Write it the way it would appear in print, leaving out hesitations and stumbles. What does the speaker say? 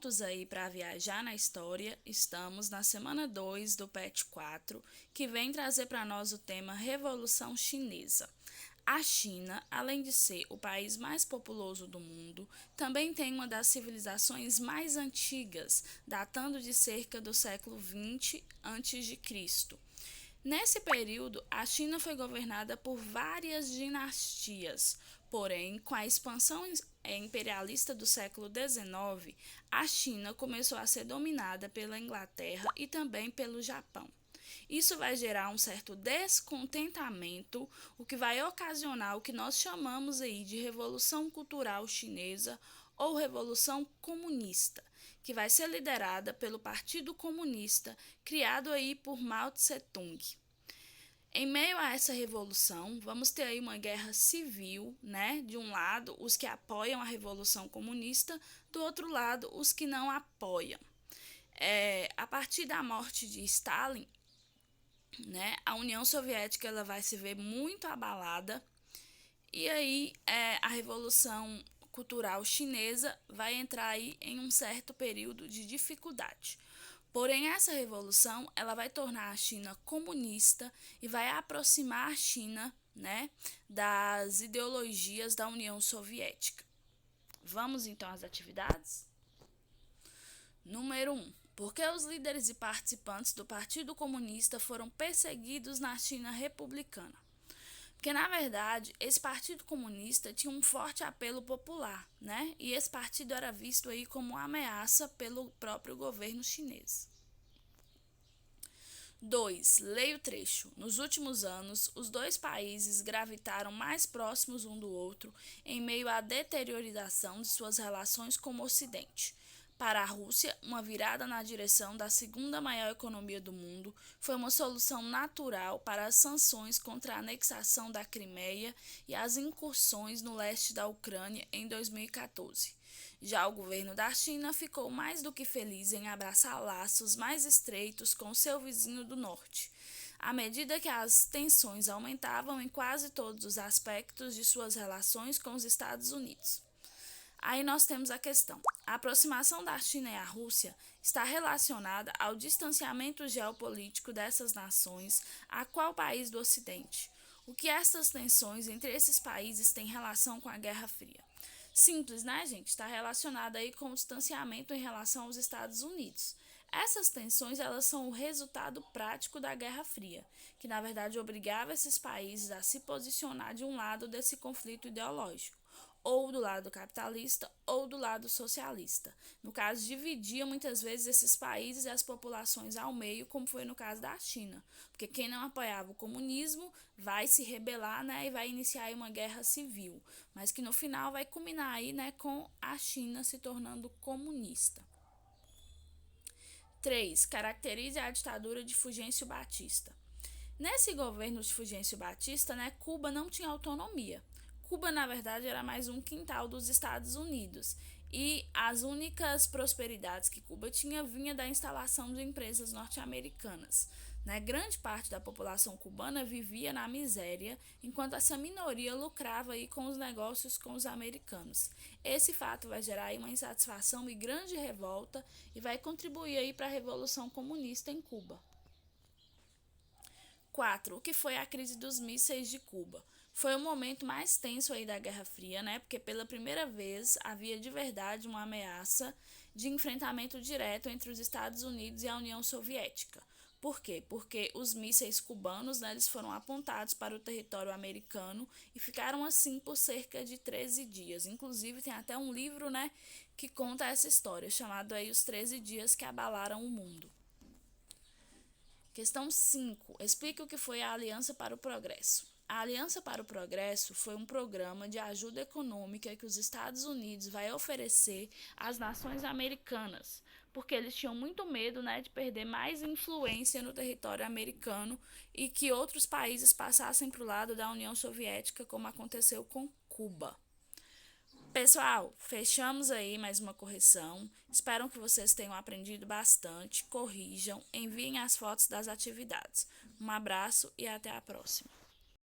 Prontos aí para viajar na história? Estamos na semana 2 do PET 4, que vem trazer para nós o tema Revolução Chinesa. A China, além de ser o país mais populoso do mundo, também tem uma das civilizações mais antigas, datando de cerca do século 20 a.C. Nesse período, a China foi governada por várias dinastias, porém, com a expansão imperialista do século XIX, a China começou a ser dominada pela Inglaterra e também pelo Japão. Isso vai gerar um certo descontentamento, o que vai ocasionar o que nós chamamos aí de Revolução Cultural Chinesa ou Revolução Comunista, que vai ser liderada pelo Partido Comunista, criado aí por Mao Tse-tung. Em meio a essa revolução, vamos ter aí uma guerra civil, né? De um lado, os que apoiam a Revolução Comunista, do outro lado, os que não apoiam. A partir da morte de Stalin, né, a União Soviética ela vai se ver muito abalada e aí a Revolução Cultural Chinesa vai entrar aí em um certo período de dificuldade. Porém, essa revolução ela vai tornar a China comunista e vai aproximar a China, né, das ideologias da União Soviética. Vamos então às atividades? Número 1. Por que os líderes e participantes do Partido Comunista foram perseguidos na China republicana? Porque, na verdade, esse Partido Comunista tinha um forte apelo popular, né? E esse partido era visto aí como uma ameaça pelo próprio governo chinês. 2. Leia o trecho. Nos últimos anos, os dois países gravitaram mais próximos um do outro em meio à deteriorização de suas relações com o Ocidente. Para a Rússia, uma virada na direção da segunda maior economia do mundo foi uma solução natural para as sanções contra a anexação da Crimeia e as incursões no leste da Ucrânia em 2014. Já o governo da China ficou mais do que feliz em abraçar laços mais estreitos com seu vizinho do norte, à medida que as tensões aumentavam em quase todos os aspectos de suas relações com os Estados Unidos. Aí nós temos a questão. A aproximação da China e a Rússia está relacionada ao distanciamento geopolítico dessas nações a qual país do Ocidente? O que essas tensões entre esses países têm relação com a Guerra Fria? Simples, né, gente? Está relacionada aí com o distanciamento em relação aos Estados Unidos. Essas tensões elas são o resultado prático da Guerra Fria, que na verdade obrigava esses países a se posicionar de um lado desse conflito ideológico, ou do lado capitalista ou do lado socialista. No caso, dividia muitas vezes esses países e as populações ao meio, como foi no caso da China. Porque quem não apoiava o comunismo vai se rebelar, né, e vai iniciar aí uma guerra civil, mas que no final vai culminar aí, né, com a China se tornando comunista. 3. Caracterize a ditadura de Fulgêncio Batista. Nesse governo de Fulgêncio Batista, né, Cuba não tinha autonomia. Cuba, na verdade, era mais um quintal dos Estados Unidos e as únicas prosperidades que Cuba tinha vinha da instalação de empresas norte-americanas. Né? Grande parte da população cubana vivia na miséria, enquanto essa minoria lucrava aí com os negócios com os americanos. Esse fato vai gerar aí uma insatisfação e grande revolta e vai contribuir aí para a Revolução Comunista em Cuba. 4. O que foi a crise dos mísseis de Cuba? Foi o momento mais tenso aí da Guerra Fria, né? Porque pela primeira vez havia de verdade uma ameaça de enfrentamento direto entre os Estados Unidos e a União Soviética. Por quê? Porque os mísseis cubanos, né, eles foram apontados para o território americano e ficaram assim por cerca de 13 dias. Inclusive tem até um livro, né, que conta essa história, chamado aí Os 13 Dias que Abalaram o Mundo. Questão 5. Explique o que foi a Aliança para o Progresso. A Aliança para o Progresso foi um programa de ajuda econômica que os Estados Unidos vai oferecer às nações americanas, porque eles tinham muito medo, né, de perder mais influência no território americano e que outros países passassem para o lado da União Soviética, como aconteceu com Cuba. Pessoal, fechamos aí mais uma correção. Espero que vocês tenham aprendido bastante. Corrijam, enviem as fotos das atividades. Um abraço e até a próxima.